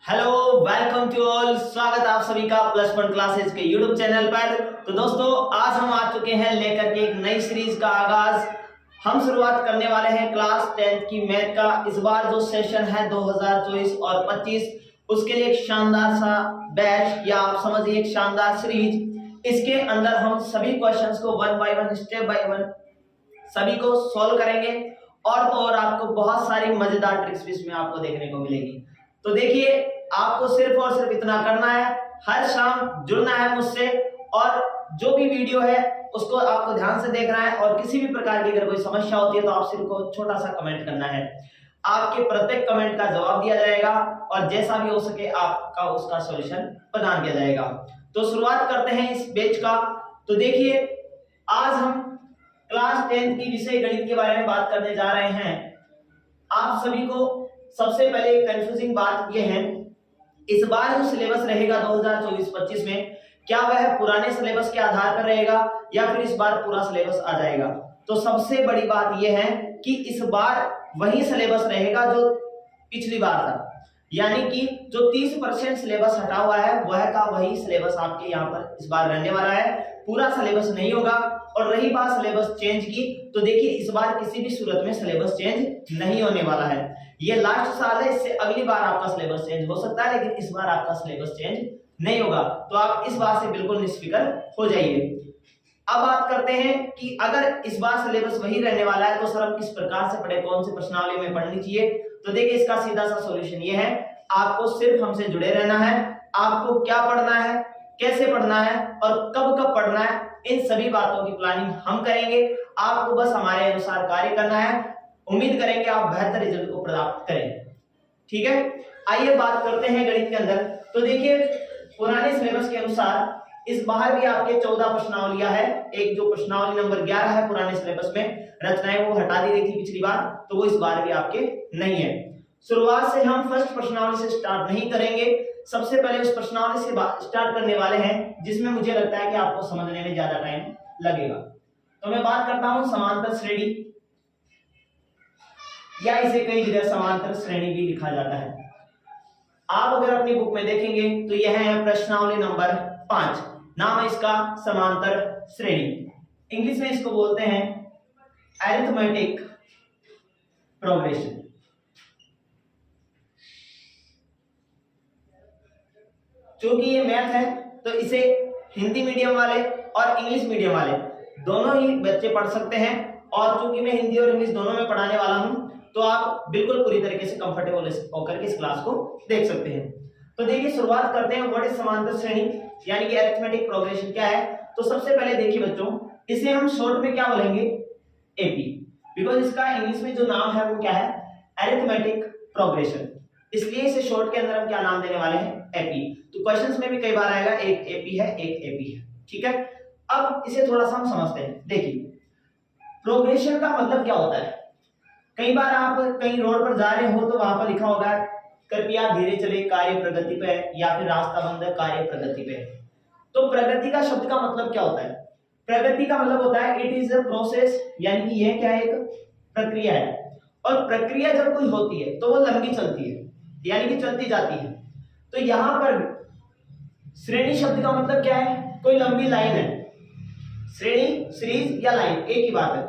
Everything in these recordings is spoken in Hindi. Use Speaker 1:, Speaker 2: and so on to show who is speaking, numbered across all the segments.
Speaker 1: Hello, welcome to all. स्वागत आप सभी का प्लस वन क्लासेस के यूट्यूब चैनल पर। तो दोस्तों, आज हम आ चुके हैं लेकर के एक नई सीरीज का आगाज। हम शुरुआत करने वाले हैं क्लास 10th की मैथ का। इस बार जो सेशन है 2024 और 25, उसके लिए एक शानदार सा बैच या आप समझिए एक शानदार सीरीज। इसके अंदर हम सभी क्वेश्चंस को one by one, step by one सभी को सॉल्व करेंगे और तो और आपको बहुत सारी मजेदार ट्रिक्स भी इसमें आपको देखने को मिलेगी। तो देखिए, आपको सिर्फ और सिर्फ इतना करना है, हर शाम जुड़ना है मुझसे और जो भी वीडियो है उसको आपको ध्यान से देखना है। और किसी भी प्रकार की अगर कोई समस्या होती है तो आप सिर्फ छोटा सा कमेंट करना है। आपके प्रत्येक कमेंट का जवाब दिया जाएगा और जैसा भी हो सके आपका उसका सॉल्यूशन प्रदान किया जाएगा। तो शुरुआत करते हैं इस बैच का। तो देखिए, आज हम क्लास 10th की विषय गणित के बारे में बात करने जा रहे हैं। आप सभी को सबसे पहले कंफ्यूजिंग बात यह है, इस बार जो सिलेबस रहेगा 2024-25 में, क्या वह पुराने सिलेबस के आधार पर रहेगा या फिर इस बार पूरा सिलेबस आ जाएगा। तो सबसे बड़ी बात यह है कि इस बार वही सिलेबस रहेगा जो पिछली बार था, यानी कि जो 30% सिलेबस हटा हुआ है वह का वही सिलेबस आपके यहाँ पर इस बार रहने वाला है। पूरा सिलेबस नहीं होगा। और रही बात सिलेबस चेंज की, तो देखिए इस बार किसी भी सूरत में सिलेबस चेंज नहीं होने वाला है। ये लास्ट साल है, इससे अगली बार आपका सिलेबस चेंज हो सकता है, लेकिन इस बार आपका सिलेबस चेंज नहीं होगा। तो आप इस बात से बिल्कुल निश्चिंत हो जाइए। अब बात करते हैं कि अगर इस बार सिलेबस वही रहने वाला है तो सर हम किस प्रकार से पढ़े, कौन सी प्रश्नावली में पढ़नी चाहिए। तो देखिए, इसका सीधा सा सॉल्यूशन ये है, आपको सिर्फ हमसे जुड़े रहना है। आपको क्या पढ़ना है, कैसे पढ़ना है और कब कब पढ़ना है, इन सभी बातों की प्लानिंग हम करेंगे। आपको बस हमारे अनुसार कार्य करना है। उम्मीद करेंगे आप बेहतर रिजल्ट को प्राप्त करें। ठीक है, आइए बात करते हैं गणित के अंदर। तो देखिए, पुराने सिलेबस के अनुसार इस बार भी आपके 14 प्रश्नावलियां है। एक जो प्रश्नावली नंबर 11 है पुराने सिलेबस में, रचनाएं वो हटा दी गई थी पिछली बार, तो वो इस बार भी आपके नहीं है। शुरुआत से हम फर्स्ट प्रश्नावली से स्टार्ट नहीं करेंगे। सबसे पहले उस प्रश्नावली से स्टार्ट करने वाले हैं जिसमें मुझे लगता है कि आपको समझने में ज्यादा टाइम लगेगा। तो मैं बात करता हूं समांतर श्रेणी, या इसे कई जगह समांतर श्रेणी भी लिखा जाता है। आप अगर अपनी बुक में देखेंगे तो यह है प्रश्नावली नंबर 5। नाम है इसका समांतर श्रेणी। इंग्लिश में इसको बोलते हैं अरिथमेटिक प्रोग्रेशन। क्योंकि ये मैथ है तो इसे हिंदी मीडियम वाले और इंग्लिश मीडियम वाले दोनों ही बच्चे पढ़ सकते हैं। और चूंकि मैं हिंदी और इंग्लिश दोनों में पढ़ाने वाला हूं, तो आप बिल्कुल पूरी तरीके से कंफर्टेबल होकर के इस क्लास को देख सकते हैं। तो देखिए, शुरुआत करते हैं व्हाट इज समांतर श्रेणी, यानी कि अरिथमेटिक प्रोग्रेशन क्या है। तो सबसे पहले देखिए बच्चों, इसे हम शॉर्ट में क्या बोलेंगे, एपी, बिकॉज इसका इंग्लिश में जो नाम है वो क्या है, अरिथमेटिक प्रोग्रेशन। इसलिए इसे शॉर्ट के अंदर हम क्या नाम देने वाले हैं, एपी। तो क्वेश्चंस में भी कई बार आएगा एक एपी है, एक एपी है। ठीक है, अब इसे थोड़ा सा हम समझते हैं। देखिए, प्रोग्रेशन का मतलब क्या होता है। कई बार आप कहीं रोड पर जा रहे हो तो वहां पर लिखा होगा कृपया धीरे चले, कार्य प्रगति पे, या फिर रास्ता बंद है, कार्य प्रगति पे। तो प्रगति का शब्द का मतलब क्या होता है, प्रगति का मतलब होता है इट इज अ प्रोसेस, यानी कि यह क्या है, एक प्रक्रिया है। और प्रक्रिया जब कोई होती है तो वो लंबी चलती है, यानी कि चलती जाती है। तो यहां पर श्रेणी शब्द का मतलब क्या है, कोई लंबी लाइन है। श्रेणी, सीरीज या लाइन एक ही बात है।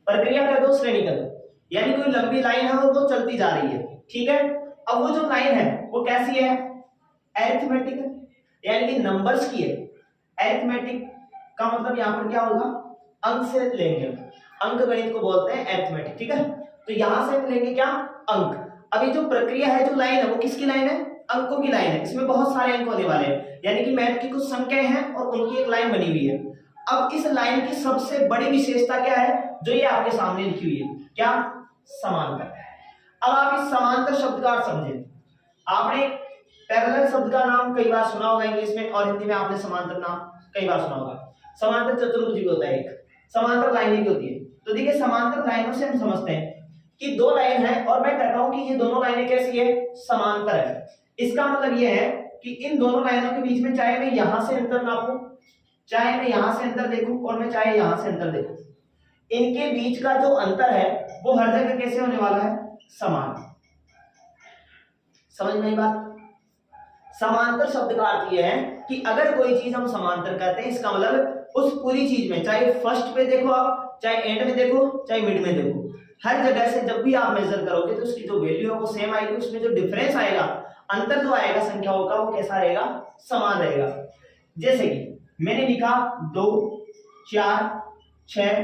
Speaker 1: प्रक्रिया कर दो, श्रेणी कर दो, यानी कोई लंबी लाइन है और वो चलती जा रही है। ठीक है, अब वो जो लाइन है वो कैसी है, अरिथमेटिक, यानी कि नंबर्स की है। अरिथमेटिक का मतलब यहां पर क्या होगा, अंक से लेंगे। अंक गणित को बोलते हैं अरिथमेटिक। ठीक है, तो यहां से हम लेंगे क्या, अंक। अभी जो प्रक्रिया है, जो लाइन है, वो किसकी लाइन है, अंकों की लाइन है। इसमें बहुत सारे अंक होने वाले हैं, यानी कि मैथ की कुछ संख्याएं हैं और उनकी एक लाइन बनी हुई है। अब इस लाइन की सबसे बड़ी विशेषता क्या है, जो ये आपके सामने लिखी हुई है, क्या, समांतर। अब आप इस समांतर शब्द का अर्थ समझें। आपने पैरेलल शब्द का नाम कई बार सुना होगा इंग्लिश में, और हिंदी में आपने समांतर नाम कई बार सुना होगा। समांतर चतुर्भुज भी होता है, एक समांतर लाइन भी होती है। तो देखिए, समांतर लाइनों से हम समझते हैं कि दो लाइन है और मैं कहता हूं कि ये दोनों लाइनें कैसी है, समांतर है। इसका मतलब ये है कि इन दोनों लाइनों के बीच में चाहे मैं यहां से अंतर नापूं, चाहे मैं यहां से अंतर देखूं, और मैं चाहे यहां से अंतर देखूं, इनके बीच का जो अंतर है वो हर जगह कैसे होने वाला है, समान। समझ में आई बात। समांतर शब्द का अर्थ यह है कि अगर कोई चीज हम समांतर कहते हैं, इसका मतलब उस पूरी चीज में, चाहे फर्स्ट पे देखो आप, चाहे एंड में देखो, चाहे मिड में देखो, हर जगह से जब भी आप मेजर करोगे तो उसकी जो वैल्यू है वो सेम आएगी, उसमें जो डिफरेंस आएगा, अंतर जो आएगा संख्याओं का, वो कैसा रहेगा, समान रहेगा। जैसे कि मैंने लिखा 2, 4, 6,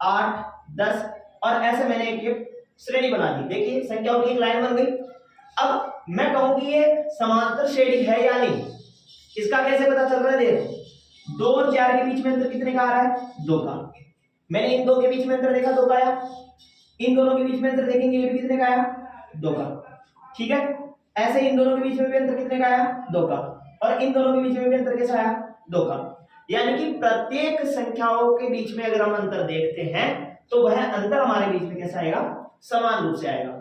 Speaker 1: 8, 10 और ऐसे मैंने एक श्रेणी बना दी। देखिए संख्याओं की एक लाइन बन गई। अब मैं कहूं कि ये समांतर श्रेणी है या नहीं, इसका कैसे पता चल रहा है? देखो 2 और 4 के बीच में अंतर कितने का आ रहा है? 2 का। मैंने इन दो के बीच में अंतर देखा, 2 का आया। इन दोनों के बीच में अंतर देखेंगे, ये भी कितने का आया? 2 का। ठीक है, ऐसे इन दोनों के बीच में भी अंतर कितने का आया? 2 का। और इन दोनों के बीच में भी अंतर कैसा आया? 2 का। यानी कि प्रत्येक संख्याओं के बीच में अगर हम अंतर देखते हैं तो वह अंतर हमारे बीच में कैसा आएगा? समान रूप से आएगा।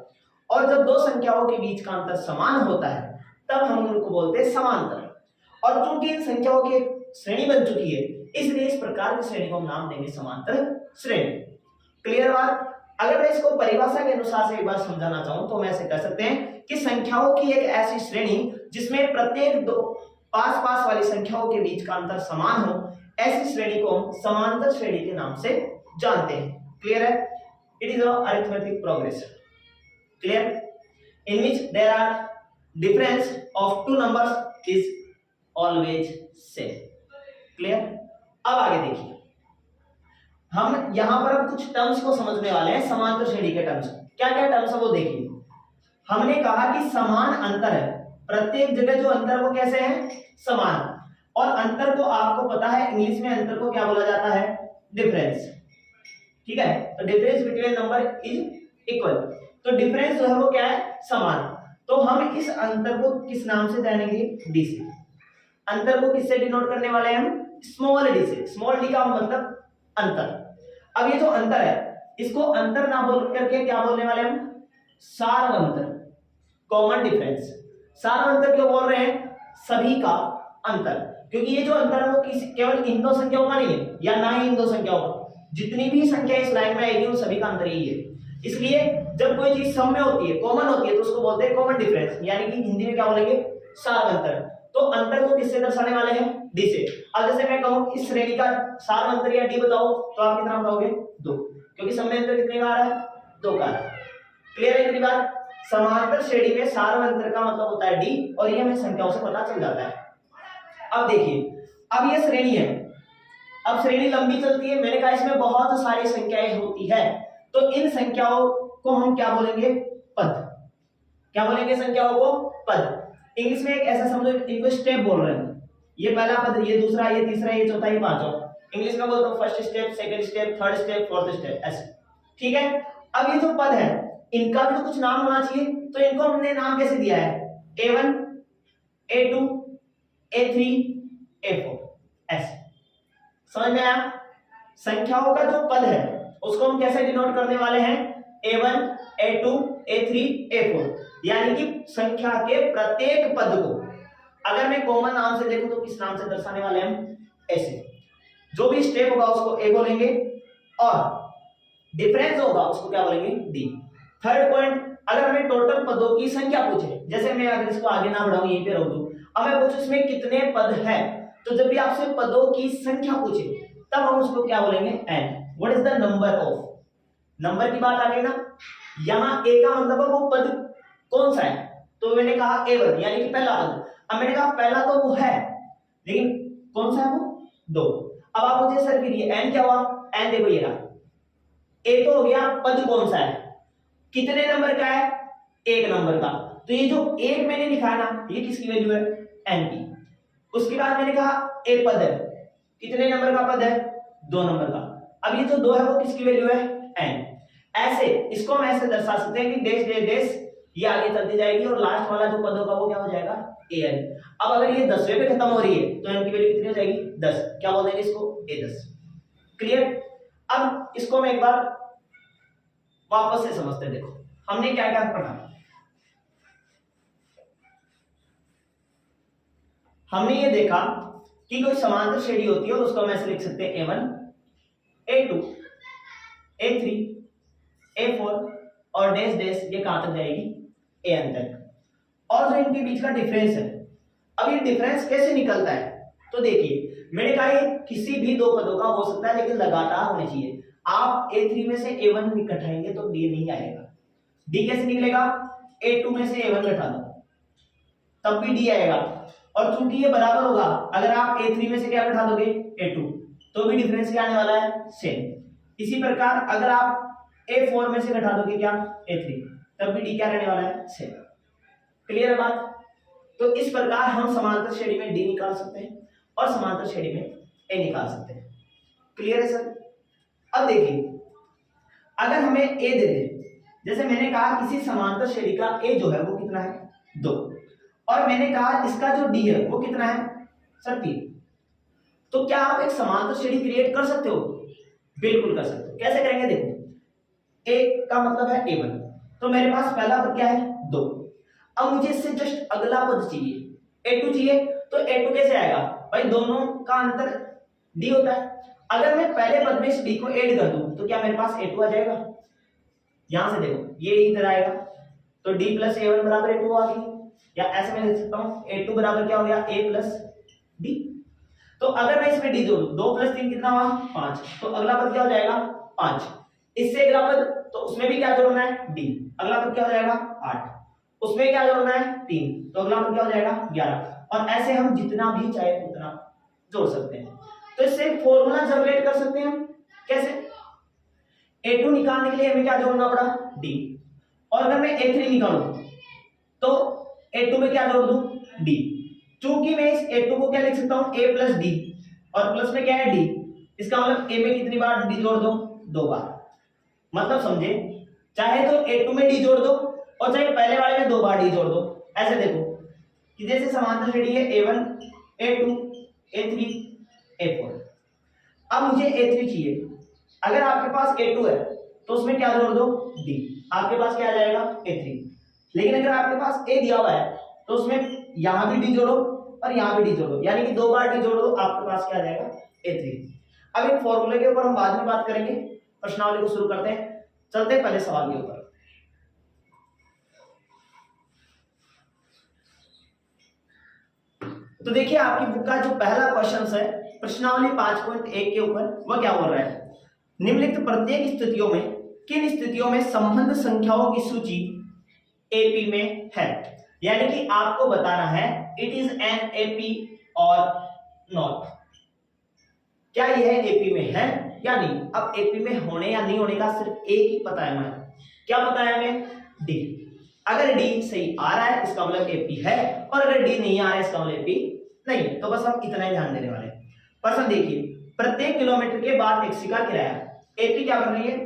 Speaker 1: और जब दो संख्याओं के बीच का अंतर समान होता है तब हम उनको बोलते हैं समांतर। और चूंकि इन संख्याओं की एक श्रेणी बन चुकी है, इसलिए इस प्रकार की श्रेणी को हम नाम देंगे समांतर श्रेणी। क्लियर बात? अगर मैं इसको परिभाषा के अनुसार से एक बार समझाना चाहूं तो हम ऐसे कह सकते हैं कि संख्याओं की एक ऐसी श्रेणी जिसमें प्रत्येक दो पास पास वाली संख्याओं के बीच का अंतर समान हो, ऐसी श्रेणी को हम समांतर श्रेणी के नाम से जानते हैं। क्लियर है? It is arithmetic progress. Clear? In which there are difference of two numbers is always same. Clear? अब आगे देखिए, हम यहां पर अब कुछ टर्म्स को समझने वाले हैं, समांतर श्रेणी के टर्म्स। क्या क्या टर्म्स है वो देखिए। हमने कहा कि समान अंतर है, प्रत्येक जगह जो अंतर वो कैसे है? समान। और अंतर को आपको पता है इंग्लिश में अंतर को क्या बोला जाता है? डिफरेंस। ठीक है, तो difference between number is equal. तो डिफरेंस जो है वो क्या है? समान। तो हम इस अंतर को किस नाम से जानेंगे? डी से। अंतर को किससे डिनोट करने वाले हैं हम? स्मॉल डी से। स्मॉल डी का मतलब अंतर। अब ये जो अंतर है इसको अंतर ना बोल करके क्या बोलने वाले हम? सार अंतर, कॉमन डिफरेंस। सार अंतर क्यों बोल रहे हैं? सभी का अंतर, क्योंकि ये जो अंतर है वो केवल इन दो संख्याओं का नहीं है, या ना ही इन दो संख्याओं का, जितनी भी संख्या इस लाइन में आएगी उन सभी का अंतर ही है। इसलिए जब कोई चीज सम में होती है, कॉमन होती है, तो उसको बोलते हैं कॉमन डिफरेंस, यानी कि हिंदी में क्या बोलेंगे? सार अंतर। तो अंतर को किससे दर्शाने वाले हैं? डी से। अब जैसे मैं कहूं इस श्रेणी का सार अंतर या डी बताओ, तो आप कितना बताओगे? 2, क्योंकि सम में अंतर कितने का आ रहा है? 2 का। क्लियर है इतनी बात? समांतर श्रेणी में सार अंतर का मतलब होता है डी, और ये हमें संख्याओं से पता चल जाता है। अब देखिए, अब ये श्रेणी है, अब श्रेणी लंबी चलती है, मैंने कहा इसमें बहुत सारी संख्याएं होती है, तो इन संख्याओं को हम क्या बोलेंगे? पद। क्या बोलेंगे संख्याओं को? पद। इंग्लिश में एक ऐसा समझो, इनको स्टेप बोल रहे हैं। ये पहला पद, ये दूसरा, ये तीसरा, ये चौथा, ये पांचवा। इंग्लिश में बोलते हैं first step, second step, third step, fourth step, ऐसे। ठीक है, अब ये जो पद है इनका भी तो कुछ नाम होना चाहिए, तो इनको हमने नाम कैसे दिया है? A1, A2, A3, A4, ऐसे। समझ में आया? संख्याओं का जो पद है उसको हम कैसे डिनोट करने वाले हैं? A1, A2, A3, A4, यानी कि संख्या के प्रत्येक पद को अगर मैं कॉमन नाम से देखूं तो किस नाम से दर्शाने वाले हैं हम? ऐसे। जो भी स्टेप होगा उसको ए बोलेंगे, और डिफरेंस होगा उसको क्या बोलेंगे? डी। थर्ड पॉइंट, अगर मैं टोटल पदों की संख्या पूछे, जैसे मैं अगर इसको आगे ना बढ़ाऊं, यहीं पे रख दूं, अब मैं पूछूं इसमें कितने पद हैं, तो जब भी आपसे पदों की संख्या पूछे तब हम उसको क्या बोलेंगे? N. What is the number of? Number की बात आ गई ना, यहां ए का मतलब है वो पद कौन सा है, तो मैंने कहा A1 यानी कि पहला पद। अब मैंने कहा पहला तो वो है, लेकिन कौन सा है वो? 2। अब आप मुझे सर फिर ये एन क्या हुआ? एन देखो ये रहा, ए तो हो गया, पद कौन सा है, कितने नंबर का है? 1 नंबर का। तो ये जो 1 मैंने लिखा है ना, ये किसकी वैल्यू है? एन की। उसके बाद मैंने कहा एक पद है, कितने नंबर का पद है? 2 नंबर का। अब ये जो 2 है वो किसकी वैल्यू है? एन। ऐसे इसको हम ऐसे दर्शा सकते हैं कि डैश डैश डैश, ये आगे चलती जाएगी और लास्ट वाला जो पद होगा वो क्या हो जाएगा? एन। अब अगर ये 10वें पे खत्म हो रही है तो एन की वैल्यू कितनी हो जाएगी? 10। क्या बोल देंगे इसको? A10। क्लियर? अब इसको मैं एक बार वापस से समझते हैं। देखो हमने क्या क्या पढ़ा। हमने ये देखा कि कोई समांतर श्रेणी होती है और उसको हम ऐसे लिख सकते हैं A1, A2, A3, A4 और डैश डैश, ये कहां तक जाएगी? An तक। और जो इनके बीच का डिफरेंस है अब ये डिफरेंस कैसे निकलता है, तो देखिए मैंने कहा ये किसी भी दो पदों का हो सकता है लेकिन लगातार होने चाहिए। आप A3 में से A1 घटाएंगे तो D नहीं आएगा। D कैसे निकलेगा, A2 में से A1 घटा दो तब भी D आएगा, और चूंकि ये बराबर होगा, अगर आप A3 में से क्या घटा दोगे A2 तो भी डिफरेंस क्या आने वाला है, सेम। इसी प्रकार अगर आप A4 में से घटा दोगे क्या A3 तब भी D क्या रहने वाला है, सेम। क्लियर है बात। तो इस प्रकार हम समांतर श्रेणी में D निकाल सकते हैं और समांतर श्रेणी में A निकाल सकते हैं। क्लियर है सर। अब देखिए अगर हमें A दे दे, जैसे मैंने कहा किसी समांतर श्रेणी का A जो है वो कितना है 2, और मैंने कहा इसका जो D है वो कितना है सर 3, तो क्या आप एक समांतर श्रेणी क्रिएट कर सकते हो, बिल्कुल कर सकते हो। कैसे करेंगे, देखो A का मतलब है A1, तो मेरे पास पहला पद क्या है 2, अब मुझे इससे जस्ट अगला पद चाहिए A2 चाहिए, तो A2 कैसे आएगा भाई, दोनों का अंतर D होता है। अगर मैं पहले पद में इस D को ऐड कर दूं तो क्या मेरे पास A2 आ जाएगा, यहां से देखो ये इधर आएगा तो D प्लस A1 बराबर A2 आ गई, या ऐसे मैं लिख सकता हूं A2 बराबर क्या हो गया A प्लस D। तो अगर मैं इसमें D जोड़ूं 2 प्लस 3 कितना हुआ 5, तो अगला पद क्या हो जाएगा 5, इससे अगला पद तो उसमें भी क्या जोड़ना है D, अगला पद क्या हो जाएगा 8, उसमें क्या जोड़ना है 3, तो अगला पद क्या हो जाएगा 11, और ऐसे हम जितना भी चाहे उतना जोड़ सकते हैं। तो इससे एक फॉर्मूला जनरेट कर सकते हैं हम, कैसे, A2 निकालने के लिए हमें क्या जोड़ना पड़ा D, और अगर मैं A3 निकालूं तो A2 में क्या जोड़ दूं D, चूंकि मैं इस A2 को क्या लिख सकता हूं A प्लस D, और प्लस में क्या है D, इसका मतलब A में कितनी बार D जोड़ दो 2 बार, मतलब समझे, चाहे तो A2 में D जोड़ दो और चाहे पहले वाले में 2 बार D जोड़ दो। ऐसे देखो कि जैसे समांतर श्रेणी है A1 A2 A3 A4, अब मुझे A3 चाहिए, अगर आपके पास A2 है तो उसमें क्या जोड़ दो D, आपके पास क्या आ जाएगा A3, लेकिन अगर आपके पास A दिया हुआ है तो उसमें यहां भी D जोड़ो और यहां भी D जोड़ो, यानी कि 2 बार D जोड़ दो, आपके पास क्या आ जाएगा A3। अब इन फॉर्मूले के ऊपर हम बाद में बात करेंगे, प्रश्नावली को शुरू करते हैं, चलते हैं पहले सवाल के ऊपर। तो देखिए आपकी बुक का जो पहला क्वेश्चन है प्रश्नावली 5.1 के ऊपर, वह क्या बोल रहा है, निम्नलिखित प्रत्येक स्थितियों में किन स्थितियों में संबंध संख्याओं की सूची एपी में है, यानी कि आपको बताना है इट इज एन एपी और नॉट, क्या यह एपी में है या नहीं। अब एपी में होने या नहीं होने का सिर्फ एक ही पता है, हमें क्या पता है, हमें डी। अगर डी सही आ रहा है इसका मतलब एपी है, और अगर डी नहीं आ रहा है इसका मतलब एपी नहीं, तो बस हम इतना ही ध्यान देने वाले हैं। प्रश्न देखिए, प्रत्येक किलोमीटर के बाद टैक्सी का किराया, एपी क्या बन रही है,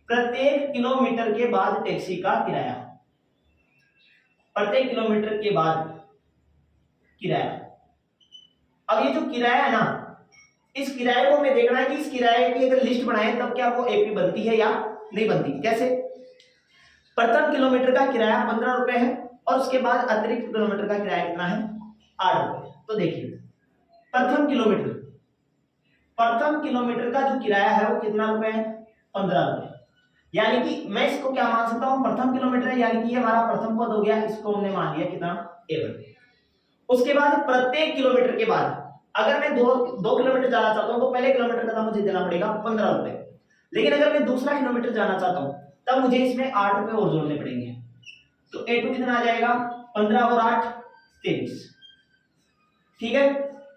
Speaker 1: प्रत्येक किलोमीटर के बाद टैक्सी का किराया, प्रत्येक किलोमीटर के बाद किराया। अब ये जो किराया है ना, इस किराए को हमें देखना है कि इस किराए की अगर लिस्ट बनाए तब क्या वो एपी बनती है या नहीं बनती। कैसे, प्रथम किलोमीटर का किराया 15 रुपए है और उसके बाद अतिरिक्त किलोमीटर का किराया कितना है 8 रुपए। तो देखिए प्रथम किलोमीटर का जो किराया है वो कितना रुपए है 15 रुपए, यानी कि मैं इसको क्या मान सकता हूं प्रथम किलोमीटर है, यानी कि ये हमारा प्रथम पद हो गया, इसको हमने मान लिया कितना A1। उसके बाद प्रत्येक किलोमीटर के बाद अगर मैं 2 किलोमीटर जाना चाहता हूं तो पहले किलोमीटर का मुझे देना पड़ेगा 15 रुपए, लेकिन अगर मैं दूसरा किलोमीटर जाना चाहता हूं तब मुझे इसमें 8 रुपए और जोड़ने पड़ेंगे। तो A2 कितना आ जाएगा 15 और 8 23, ठीक है।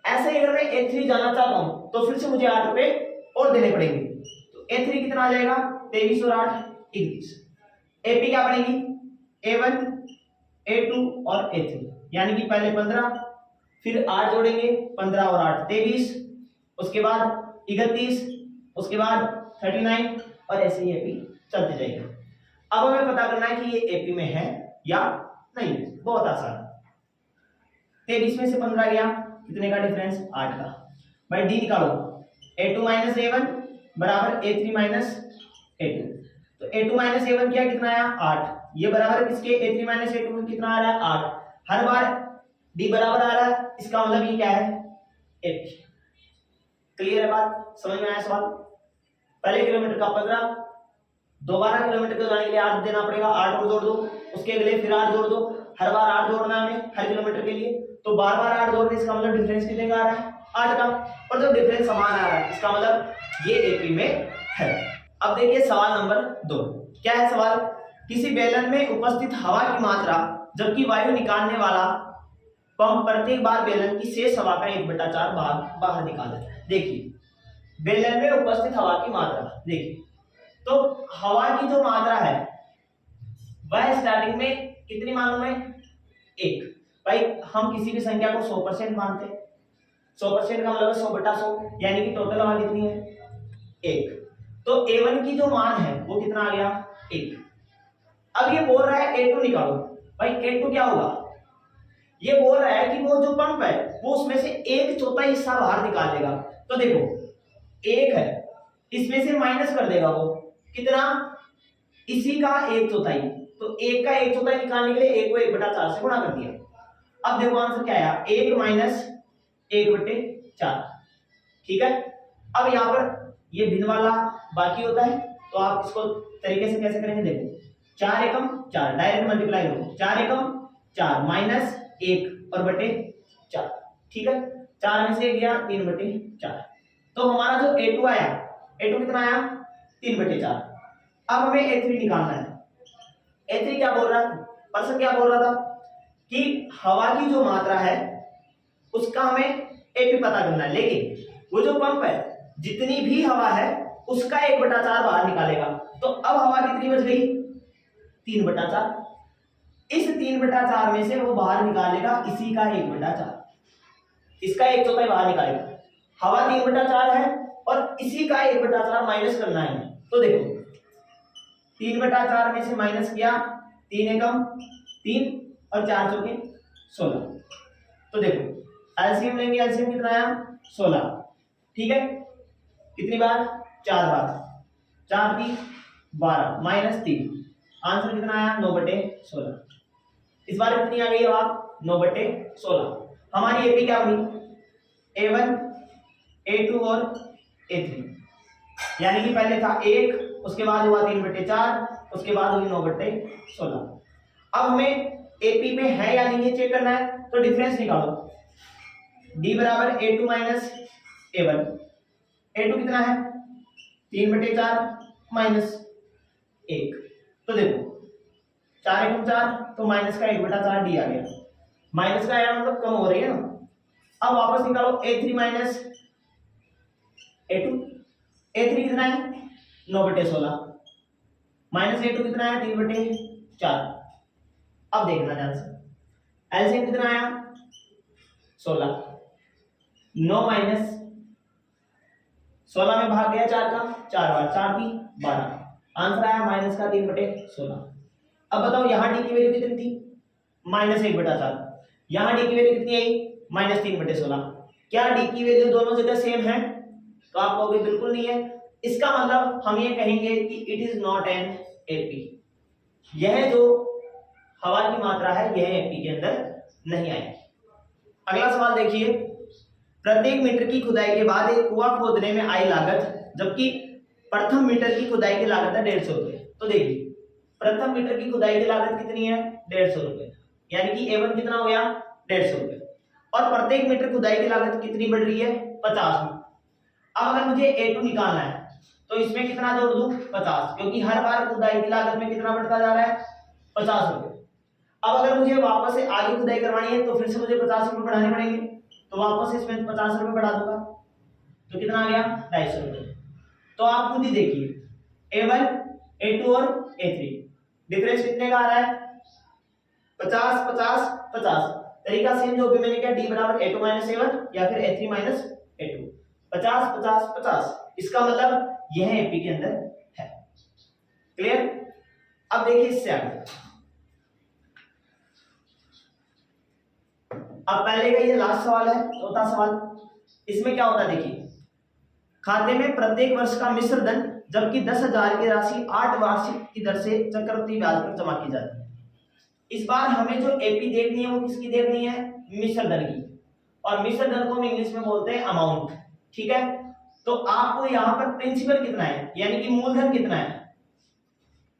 Speaker 1: ऐसे ही अगर मैं A3 जाना चाहता हूं तो फिर से मुझे 8 रुपए और देने पड़ेंगे, तो A3 कितना आ जाएगा 23 और 8 21। AP क्या बनेगी A1 A2 और A3, यानी कि पहले 15 फिर 8 जोड़ेंगे 15 और 8 23, उसके बाद 31, उसके बाद 39 और ऐसे ही AP चलते जाएगा। अब हमें पता करना है कि ये AP में है या नहीं, बहुत आसान। 23 में से 15 गया, कितने का डिफरेंस 8 का। भाई D निकालो, A2 माइनस A1 बराबर A3 माइनस A2, तो A2 माइनस A1 क्या कितना आया 8, ये बराबर किसके A3 माइनस A2 में कितना आ रहा है 8, हर बार D बराबर आ रहा है, इसका मतलब ये क्या है AP। क्लियर है बात, समझ में आया सवाल। पहले किलोमीटर का 15, दोबारा किलोमीटर को जाने के लिए 8 देना पड़ेगा, 8 और जोड़ दो, उसके अगले फिर 8 जोड़ दो, हर बार 8 जोड़ना है हमें हर किलोमीटर के लिए, तो बार बार 8 जोड़ने इसका मतलब डिफरेंस कितने का आ रहा है 8 का, और जब डिफरेंस समान आ रहा है इसका मतलब ये एपी में है। अब देखिए सवाल नंबर 2, क्या है सवाल, किसी बेलन में उपस्थित हवा की मात्रा जबकि वायु निकालने वाला पंप प्रत्येक बार बेलन की शेष हवा का 1/4 भाग बाहर निकाल देता है। देखिए बेलन में उपस्थित हवा की मात्रा, देखिए तो हवा की जो मात्रा है वह स्टार्टिंग में कितनी मालूम है 1। भाई हम किसी भी संख्या को 100% मानते हैं, 100% का मतलब 100/100, यानी कि टोटल हवा कितनी है 1। तो A1 की जो मान है वो कितना आ गया 1। अब ये बोल रहा है A2 निकालो, भाई A2 क्या होगा, ये बोल रहा है कि वो जो पंप है वो उसमें से 1/4 हिस्सा बाहर निकाल लेगा। तो देखो 1 है, इसमें से माइनस कर देगा वो कितना, इसी का 1/4, तो 1 का 1/4 निकालने के लिए 1 को 1/4 से गुणा कर दिया। अब देखो आंसर क्या आया 1 माइनस 1/4, ठीक है। अब यहाँ पर ये भिन्न वाला बाकी होता है, तो आप इसको तरीके से कैसे करेंगे, देखो 4 एकम 4 डायरेक्ट मल्टीप्लाई करो, 4 एकम 4 माइनस 1 और बटे 4, ठीक है। 4 में से 1 गया 3/4, तो हमारा जो A2 आया, A2 कितना आया 3/4। अब हमें A3 निकालना है। A3 क्या बोल रहा था, पर्सन क्या बोल रहा था कि हवा की जो मात्रा है उसका हमें एपी पता करना है, लेकिन वो जो पंप है जितनी भी हवा है उसका 1/4 बाहर निकालेगा। तो अब हवा कितनी बच गई 3/4, इस 3/4 में से वो बाहर निकालेगा इसी का 1/4, इसका 1/4 बाहर निकालेगा। हवा 3/4 है और इसी का 1/4 माइनस करना है। तो देखो 3/4 में से माइनस किया, 3 एकम 3 और 4 चौके 16। तो देखो एलसीएम लेंगे, एलसीएम कितना आया 16, ठीक है। कितनी बार 4 बार, 4 3 12 माइनस 3, आंसर कितना आया 9/16। इस बार कितनी आ गई आप 9/16। हमारी एपी क्या बनी A1 A2 और A3, यानी कि पहले था 1, उसके बाद हुआ 3/4, उसके बाद हुई 9/16। अब हमें एपी में है या नहीं है चेक करना है, तो डिफरेंस निकालो, D बराबर A2 माइनस A1। A2 कितना है 3/4 माइनस 1, तो देखो 4 एकम 4, तो माइनस का 1/4 D आ गया, माइनस का आया मतलब कम हो रही है ना। अब वापस निकालो A3 माइनस A2, A3 कितना है 9/16 माइनस A2 कितना है 3/4। अब देखना ध्यान से, एलसीएम कितना आया 16, 9 माइनस 16 में भाग गया 4 का 4 बार, 4 3 12, आंसर आया माइनस का 3/16। अब बताओ यहाँ डी की वैल्यू कितनी थी माइनस 1/4, यहाँ डी की वैल्यू कितनी आई माइनस 3/16। क्या डी की वैल्यू दोनों जगह सेम है, तो आप कहोगे बिल्कुल नहीं है। इसका मतलब हम ये कहेंगे कि it is not an AP, यह जो हवा की मात्रा है यह एपी के अंदर नहीं आएगी। अगला सवाल देखिए, प्रत्येक मीटर की खुदाई के बाद एक कुआं खोदने में आई लागत जबकि प्रथम मीटर की खुदाई की लागत है 150 रुपए। तो देखिए प्रथम मीटर की खुदाई की लागत कितनी है 150 रुपए, यानी कि A1 कितना हो गया 150 रुपए, और प्रत्येक मीटर खुदाई की लागत कितनी बढ़ रही है 50 में। अब अगर मुझे A2 निकालना है तो इसमें कितना जोड़ दूं 50, क्योंकि हर बार खुदाई की लागत में कितना बढ़ता जा रहा है 50 रुपए। अब अगर मुझे वापस से आगे खुदाई करवानी है तो फिर से मुझे 50 रुपए बढ़ाने पड़ेंगे, तो वापस इसमें 50 रुपए बढ़ा दूंगा, तो कितना आ गया 250 रुपए। तो आप खुद ही देखिए A1 A2 और A3 डिफरेंस कितने का आ रहा है 50 50 50। तरीका सेम जो भी मैंने किया, D बराबर A2 माइनस A1 या फिर A3 माइनस A2, 50 50 50। इसका मतलब यह एपी के अंदर है। क्लियर। अब देखिए इससे आगे, अब पहले का ये लास्ट सवाल है, चौथा सवाल। इसमें क्या होता है देखिए, खाते में प्रत्येक वर्ष का मिश्र धन जबकि 10,000 की राशि 8 वार्षिक की दर से चक्रवृद्धि ब्याज पर जमा की जाती है। इस बार हमें जो एपी देखनी है वो किसकी देखनी है मिश्र धन की, और मिश्र धन को हम इंग्लिश में बोलते हैं अमाउंट, ठीक है। तो आपको यहाँ पर प्रिंसिपल कितना है, यानी कि मूलधन कितना है,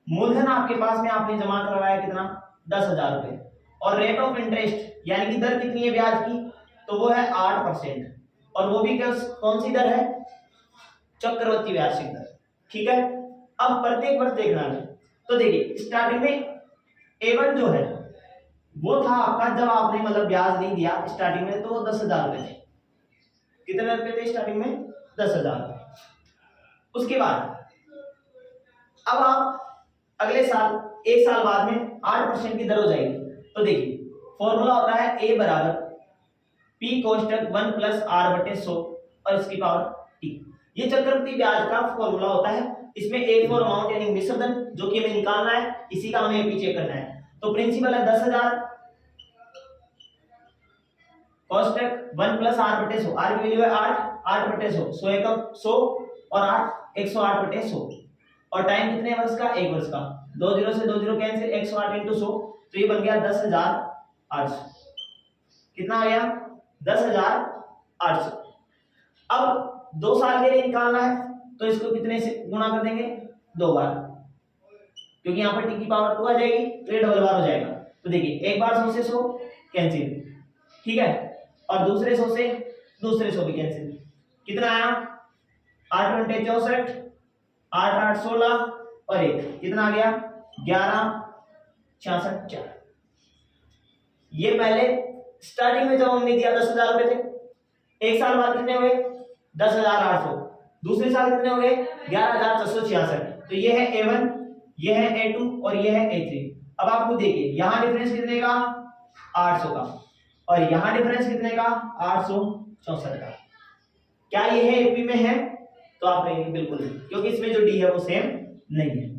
Speaker 1: मूलधन आपके पास में आपने जमा करवाया कितना 10,000 रुपए, और रेट ऑफ इंटरेस्ट यानी कि दर कितनी है ब्याज की, तो वो है 8%। और वो भी कौन सी दर है, चक्रवृद्धि वार्षिक दर। ठीक है, अब प्रत्येक वर्ष देखना है। तो देखिए स्टार्टिंग में A1 जो है वो था आपका, जब आपने मतलब ब्याज नहीं दिया स्टार्टिंग में, तो वो 10,000 रुपए थे। कितने रुपए थे स्टार्टिंग में, 10,000। उसके बाद अब आप अगले साल, एक साल बाद में 8% की दर हो जाएगी। तो देखिए फॉर्मूला होता है A बराबर P कोष्टक 1 प्लस R बटे 100 और इसकी पावर T। ये चक्रवृद्धि ब्याज का फॉर्मूला होता है। इसमें A फॉर अमाउंट यानी मिश्रधन जो कि हमें निकालना है, इसी का हमें AP चेक करना है। तो प्रिंसिपल है 10,000 कोष्टक 1 प्लस R बटे 100, R की वैल्यू है 8 बटे 100, 100 एकम 100 और 8 108 बटे 100। और टाइम कितने वर्ष का, 1 वर्ष का। 2 जीरो से 2 जीरो कैंसिल, 108 इंटू 100, तो ये बन गया 10,800। कितना आ गया, 10,800। अब 2 साल के लिए निकालना है, तो इसको कितने से गुणा कर देंगे, 2 बार, क्योंकि यहाँ पर टी की पावर 2 आ जाएगी, तो ये डबल बार हो जाएगा। तो देखिए एक बार 100 से 100 कैंसिल, ठीक है, और दूसरे 100 से दूसरे 100 भी कैंसिल। कितना आया, 8 घंटे 64, 8 8 16 और 1 कितना आ गया, 11 66 4। ये पहले स्टार्टिंग में जब हमने दिया 10,000 रुपए थे। एक साल बाद कितने हुए, 10,800। दूसरे साल कितने हो गए, 11,466। तो ये है A1, ये है A2 और ये है A3। अब आप खुद देखिए यहां डिफरेंस कितने का, 800 का, और यहां डिफरेंस कितने का, 864 का। क्या ये है एपी में है, तो आप कहेंगे बिल्कुल नहीं, क्योंकि इसमें जो डी है वो सेम नहीं है।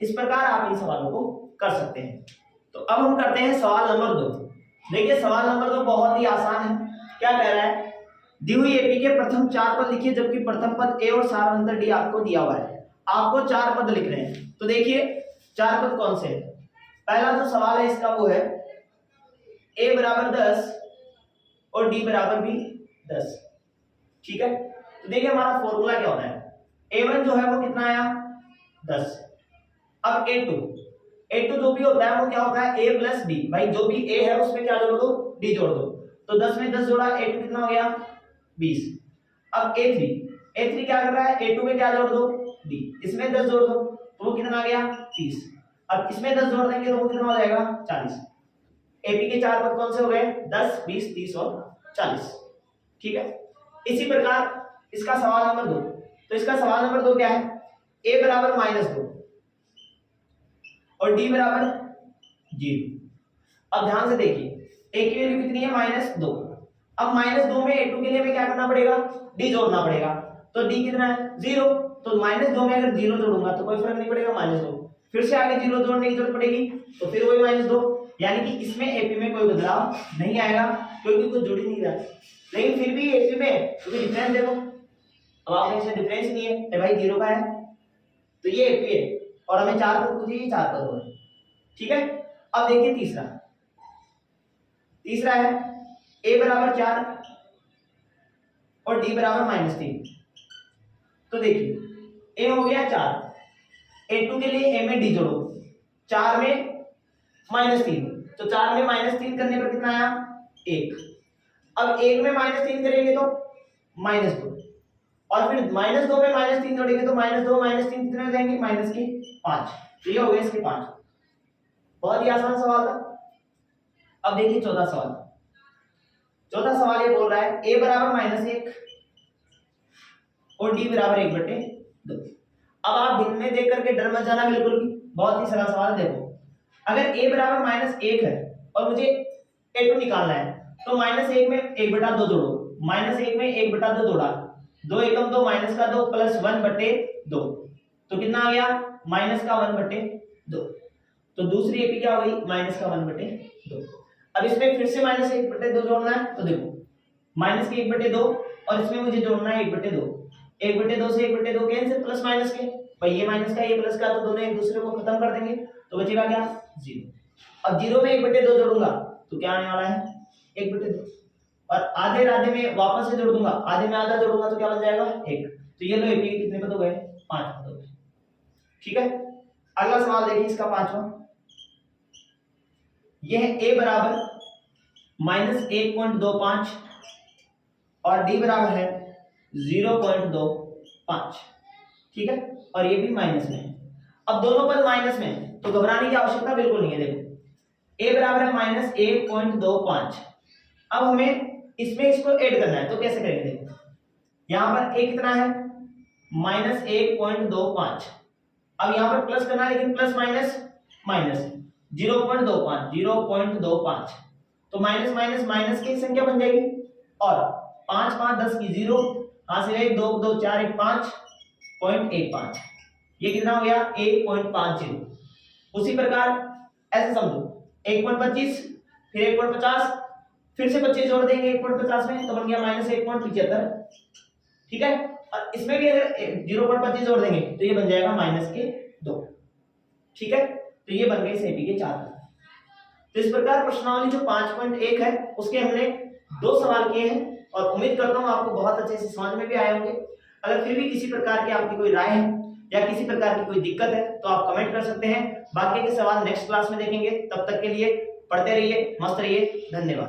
Speaker 1: इस प्रकार आप इन सवालों को कर सकते हैं। तो अब हम करते हैं सवाल नंबर 2। देखिए सवाल नंबर 2 बहुत ही आसान है। क्या कह रहा है, दी हुई एपी के प्रथम 4 पद लिखिए, जबकि प्रथम पद ए और सारांतर डी आपको दिया हुआ है। आपको 4 पद लिख रहे हैं। तो देखिए 4 पद कौन से हैं। पहला जो सवाल है इसका वो है ए बराबर 10 और डी बराबर भी 10। ठीक है, तो देखिए हमारा फॉर्मूला क्या होता है, A1 जो है वो कितना आया, 10। अब A2 जो भी होता है वो क्या होता है, A प्लस डी। भाई जो भी A है उसमें क्या जोड़ दो, D जोड़ दो। तो 10 में 10 जोड़ा, A2 कितना हो गया, 20। अब A3 क्या कर रहा है, A2 में क्या जोड़ दो, D, इसमें 10 जोड़ दो, तो वो कितना आ गया, 30। अब इसमें 10 जोड़ देंगे तो वो कितना हो जाएगा, 40। एपी के 4 पद कौन से हो गए, 10 20 30 और 40। ठीक है, इसी प्रकार इसका सवाल नंबर 2। तो इसका सवाल नंबर 2 क्या है, a बराबर -2 और d बराबर 0। अब ध्यान से देखिए a की वैल्यू कितनी है, -2। अब -2 में a2 के लिए हमें क्या करना पड़ेगा, d जोड़ना पड़ेगा। तो d कितना है, 0। तो -2 में अगर 0 जोड़ूंगा तो कोई फर्क नहीं पड़ेगा, -2। फिर से आगे 0 जोड़ने की जरूरत पड़ेगी, तो फिर वही -2, यानी कि इसमें एपी में कोई बदलाव नहीं आएगा, क्योंकि कुछ जुड़ ही नहीं रहा। लेकिन फिर भी एपी में क्योंकि डिफरेंस देखो, अब आपने इसे डिफरेंस नहीं है भाई 0 का है, तो ये एपी है और हमें 4 पद पूछे, ये 4 पद हो रहे। ठीक है, अब देखिए तीसरा है a बराबर 4 और d बराबर -3। तो देखिए a हो गया 4, a2 के लिए a में d जोड़ो, 4 में -3, तो 4 में -3 करने पर कितना आया, 1। अब 1 में -3 करेंगे तो -2, और फिर -2 में -3 जोड़ेंगे तो -2 -3 कितने हो जाएंगे, -5। तो ये हो गए इसके 5। बहुत ही आसान सवाल था। अब देखिए चौथा सवाल ये बोल रहा है a बराबर -1 और d बराबर 1/2। अब आप भिन्न में देख करके डर मत जाना बिल्कुल भी, बहुत ही सरल सवाल। देखो अगर a बराबर -1 है और मुझे a2 निकालना है, तो -1 में 1/2 जोड़ो, -1 में 1/2 जोड़ा, 2 एकम 2 माइनस का 2 प्लस 1/2, तो कितना आ गया, -1/2। तो दूसरी एपी क्या हो गई, -1/2। अब इसमें फिर से -1/2 जोड़ना है, तो देखो -1/2 और इसमें मुझे जोड़ना है 1/2। 1/2 से 1/2 कैंसिल, प्लस माइनस के, भाई ये माइनस का ये प्लस का, तो दोनों एक दूसरे को खत्म कर देंगे, तो बचेगा क्या, 0। अब 0 में 1/2 जोड़ूंगा तो क्या आने वाला है, 1/2। और आधे आधे में वापस से जोड़ दूंगा, आधे में आधा जोड़ूंगा तो क्या बन जाएगा, 1। तो ये लो एपी के कितने पद हो गए, 5 पद हो गए। ठीक है, अगला सवाल देखिए इसका 5वां। ये है a बराबर -1.25 और d बराबर है 0.25, ठीक है, और ये भी माइनस में है। अब दोनों पद माइनस में है तो घबराने की आवश्यकता बिल्कुल नहीं है। देखो a बराबर है -1.25, अब हमें इसमें इसको ऐड करना है तो कैसे करेंगे? देखो यहां पर a कितना है -1.25, अब यहां पर प्लस करना है लेकिन प्लस माइनस माइनस 0.25 तो माइनस माइनस माइनस की संख्या बन जाएगी और 5 5 10 की 0, कहां से गए 2 2 4 1 5.15, ये कितना हो गया 1.50। उसी प्रकार ऐसे समझो 1.25 फिर 1.50 फिर से 25 जोड़ देंगे 1.50 में तो बन गया -1.75, ठीक है, और इसमें भी अगर 0.25 जोड़ देंगे तो ये बन जाएगा -2, ठीक है, तो ये बन गए सेपी के 4। तो इस प्रकार प्रश्नावली जो 5.1 है उसके हमने 2 सवाल किए हैं और उम्मीद करता हूं आपको बहुत अच्छे से समझ में भी आए होंगे। अगर फिर भी किसी प्रकार की आपकी कोई राय है या किसी प्रकार की कोई दिक्कत है तो आप कमेंट कर सकते हैं। बाकी के सवाल नेक्स्ट क्लास में देखेंगे, तब तक के लिए पढ़ते रहिए, मस्त रहिए, धन्यवाद।